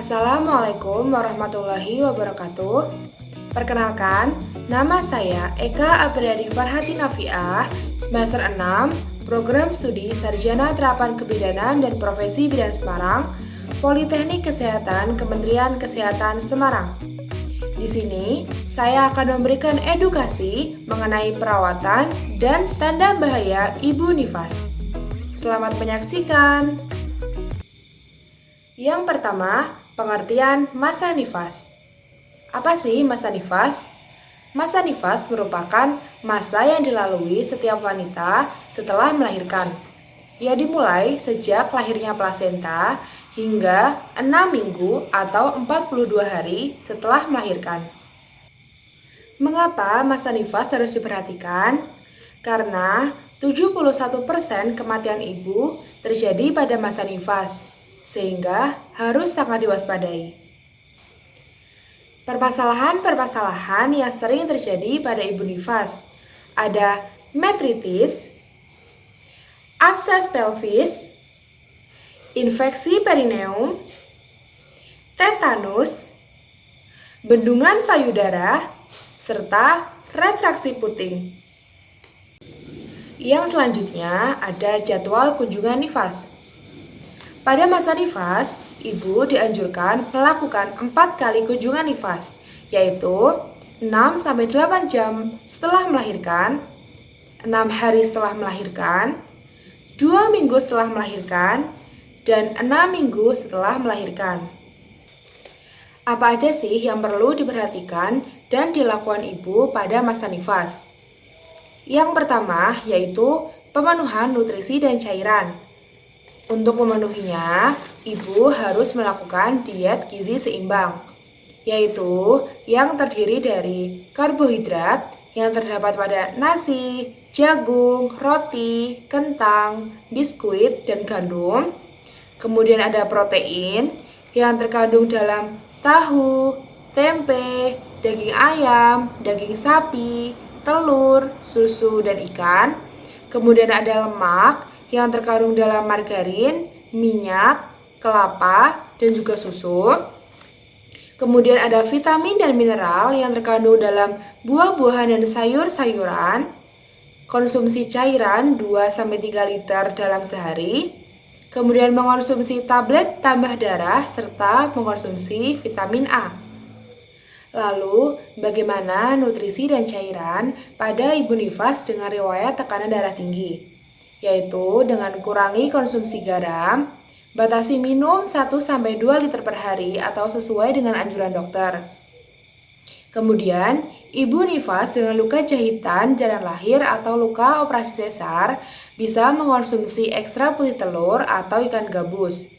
Assalamualaikum warahmatullahi wabarakatuh. Perkenalkan, nama saya Eka Apriyadi Farhati Nafiah, semester 6, Program Studi Sarjana Terapan Kebidanan dan Profesi Bidan Semarang, Politeknik Kesehatan Kementerian Kesehatan Semarang. Di sini, saya akan memberikan edukasi mengenai perawatan dan tanda bahaya ibu nifas. Selamat menyaksikan. Yang pertama, pengertian masa nifas. Apa sih masa nifas? Masa nifas merupakan masa yang dilalui setiap wanita setelah melahirkan. Ia dimulai sejak lahirnya plasenta hingga 6 minggu atau 42 hari setelah melahirkan. Mengapa masa nifas harus diperhatikan? Karena 71% kematian ibu terjadi pada masa nifas, sehingga harus sangat diwaspadai. Permasalahan-permasalahan yang sering terjadi pada ibu nifas ada metritis, abses pelvis, infeksi perineum, tetanus, bendungan payudara, serta retraksi puting. Yang selanjutnya ada jadwal kunjungan nifas. Pada masa nifas, ibu dianjurkan melakukan 4 kali kunjungan nifas, yaitu 6-8 jam setelah melahirkan, 6 hari setelah melahirkan, 2 minggu setelah melahirkan, dan 6 minggu setelah melahirkan. Apa aja sih yang perlu diperhatikan dan dilakukan ibu pada masa nifas? Yang pertama yaitu pemenuhan nutrisi dan cairan. Untuk memenuhinya, ibu harus melakukan diet gizi seimbang, yaitu yang terdiri dari karbohidrat yang terdapat pada nasi, jagung, roti, kentang, biskuit, dan gandum. Kemudian ada protein yang terkandung dalam tahu, tempe, daging ayam, daging sapi, telur, susu, dan ikan. Kemudian ada lemak yang terkandung dalam margarin, minyak, kelapa, dan juga susu. Kemudian ada vitamin dan mineral yang terkandung dalam buah-buahan dan sayur-sayuran. Konsumsi cairan 2-3 liter dalam sehari. Kemudian mengonsumsi tablet tambah darah serta mengonsumsi vitamin A. Lalu, bagaimana nutrisi dan cairan pada ibu nifas dengan riwayat tekanan darah tinggi? Yaitu dengan kurangi konsumsi garam, batasi minum 1-2 liter per hari atau sesuai dengan anjuran dokter. Kemudian, ibu nifas dengan luka jahitan jalan lahir atau luka operasi sesar bisa mengonsumsi ekstra putih telur atau ikan gabus.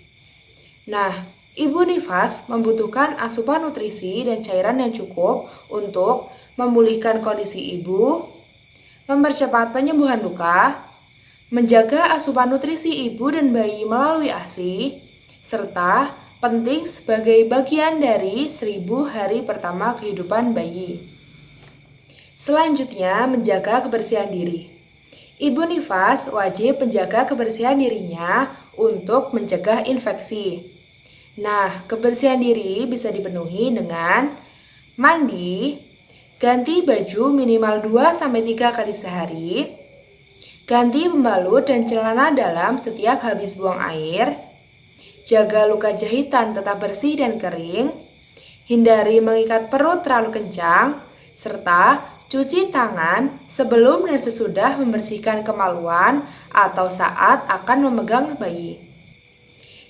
Nah, ibu nifas membutuhkan asupan nutrisi dan cairan yang cukup untuk memulihkan kondisi ibu, mempercepat penyembuhan luka, menjaga asupan nutrisi ibu dan bayi melalui ASI, serta penting sebagai bagian dari 1000 hari pertama kehidupan bayi. Selanjutnya, menjaga kebersihan diri. Ibu nifas wajib menjaga kebersihan dirinya untuk mencegah infeksi. Nah, kebersihan diri bisa dipenuhi dengan mandi, ganti baju minimal 2-3 kali sehari, ganti pembalut dan celana dalam setiap habis buang air, jaga luka jahitan tetap bersih dan kering, hindari mengikat perut terlalu kencang, serta cuci tangan sebelum dan sesudah membersihkan kemaluan atau saat akan memegang bayi.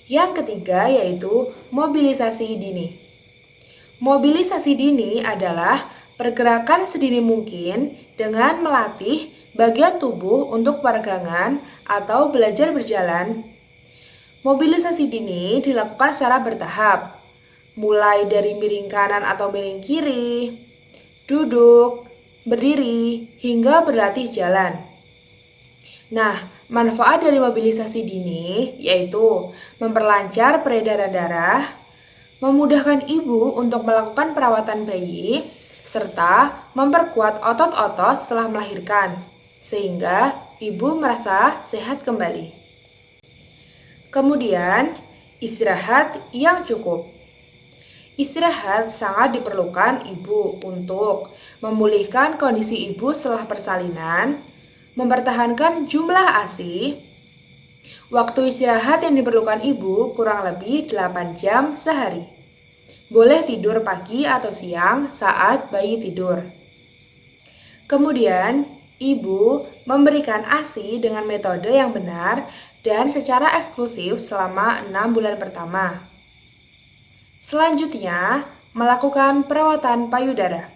Yang ketiga yaitu mobilisasi dini. Mobilisasi dini adalah pergerakan sedini mungkin dengan melatih bagian tubuh untuk peregangan atau belajar berjalan. Mobilisasi dini dilakukan secara bertahap, mulai dari miring kanan atau miring kiri, duduk, berdiri, hingga berlatih jalan. Nah, manfaat dari mobilisasi dini yaitu memperlancar peredaran darah, memudahkan ibu untuk melakukan perawatan bayi, serta memperkuat otot-otot setelah melahirkan, sehingga ibu merasa sehat kembali. Kemudian, istirahat yang cukup. Istirahat sangat diperlukan ibu untuk memulihkan kondisi ibu setelah persalinan, mempertahankan jumlah ASI. Waktu istirahat yang diperlukan ibu kurang lebih 8 jam sehari. Boleh tidur pagi atau siang saat bayi tidur. Kemudian, ibu memberikan ASI dengan metode yang benar dan secara eksklusif selama 6 bulan pertama. Selanjutnya, melakukan perawatan payudara.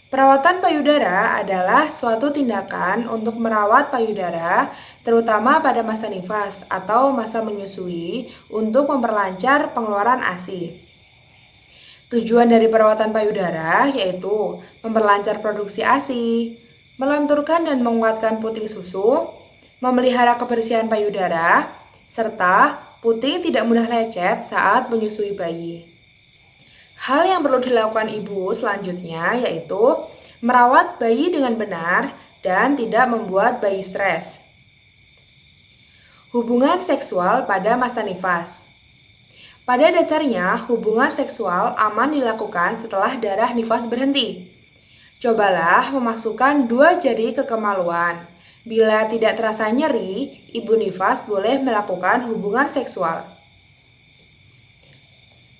Perawatan payudara adalah suatu tindakan untuk merawat payudara, terutama pada masa nifas atau masa menyusui untuk memperlancar pengeluaran ASI. Tujuan dari perawatan payudara yaitu memperlancar produksi ASI, melenturkan dan menguatkan puting susu, memelihara kebersihan payudara, serta puting tidak mudah lecet saat menyusui bayi. Hal yang perlu dilakukan ibu selanjutnya yaitu merawat bayi dengan benar dan tidak membuat bayi stres. Hubungan seksual pada masa nifas. Pada dasarnya, hubungan seksual aman dilakukan setelah darah nifas berhenti. Cobalah memasukkan 2 jari ke kemaluan. Bila tidak terasa nyeri, ibu nifas boleh melakukan hubungan seksual.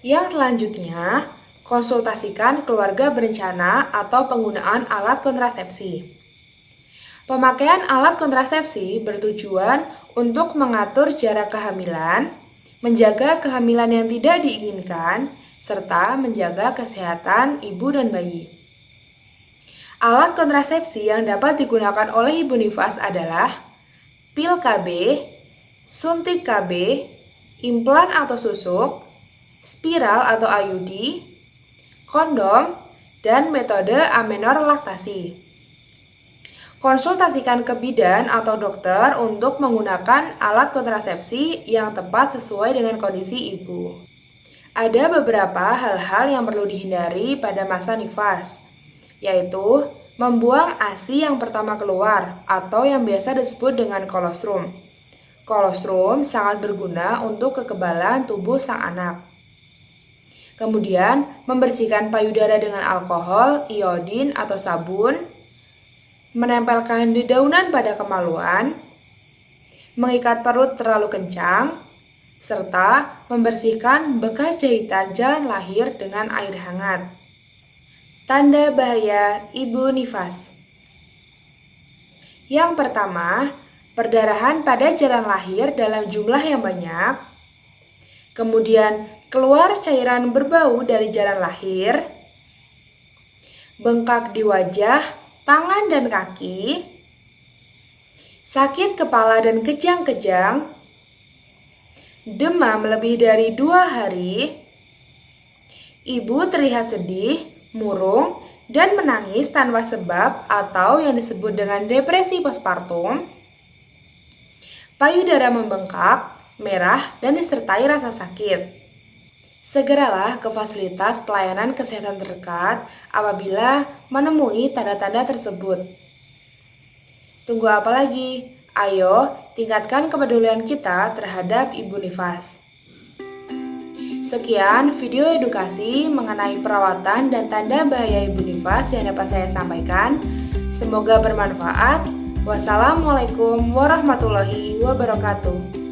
Yang selanjutnya, konsultasikan keluarga berencana atau penggunaan alat kontrasepsi. Pemakaian alat kontrasepsi bertujuan untuk mengatur jarak kehamilan, menjaga kehamilan yang tidak diinginkan, serta menjaga kesehatan ibu dan bayi. Alat kontrasepsi yang dapat digunakan oleh ibu nifas adalah pil KB, suntik KB, implan atau susuk, spiral atau IUD, kondom, dan metode amenor laktasi. Konsultasikan ke bidan atau dokter untuk menggunakan alat kontrasepsi yang tepat sesuai dengan kondisi ibu. Ada beberapa hal-hal yang perlu dihindari pada masa nifas, yaitu membuang ASI yang pertama keluar atau yang biasa disebut dengan kolostrum. Kolostrum sangat berguna untuk kekebalan tubuh sang anak. Kemudian, membersihkan payudara dengan alkohol, iodin atau sabun, menempelkan dedaunan pada kemaluan, mengikat perut terlalu kencang, serta membersihkan bekas jahitan jalan lahir dengan air hangat. Tanda bahaya ibu nifas. Yang pertama, perdarahan pada jalan lahir dalam jumlah yang banyak. Kemudian, keluar cairan berbau dari jalan lahir. Bengkak di wajah, tangan dan kaki. Sakit kepala dan kejang-kejang. Demam lebih dari 2 hari. Ibu terlihat sedih, murung, dan menangis tanpa sebab atau yang disebut dengan depresi postpartum. Payudara membengkak, merah, dan disertai rasa sakit. Segeralah ke fasilitas pelayanan kesehatan terdekat apabila menemui tanda-tanda tersebut. Tunggu apa lagi? Ayo, tingkatkan kepedulian kita terhadap ibu nifas. Sekian video edukasi mengenai perawatan dan tanda bahaya ibu nifas yang dapat saya sampaikan. Semoga bermanfaat. Wassalamualaikum warahmatullahi wabarakatuh.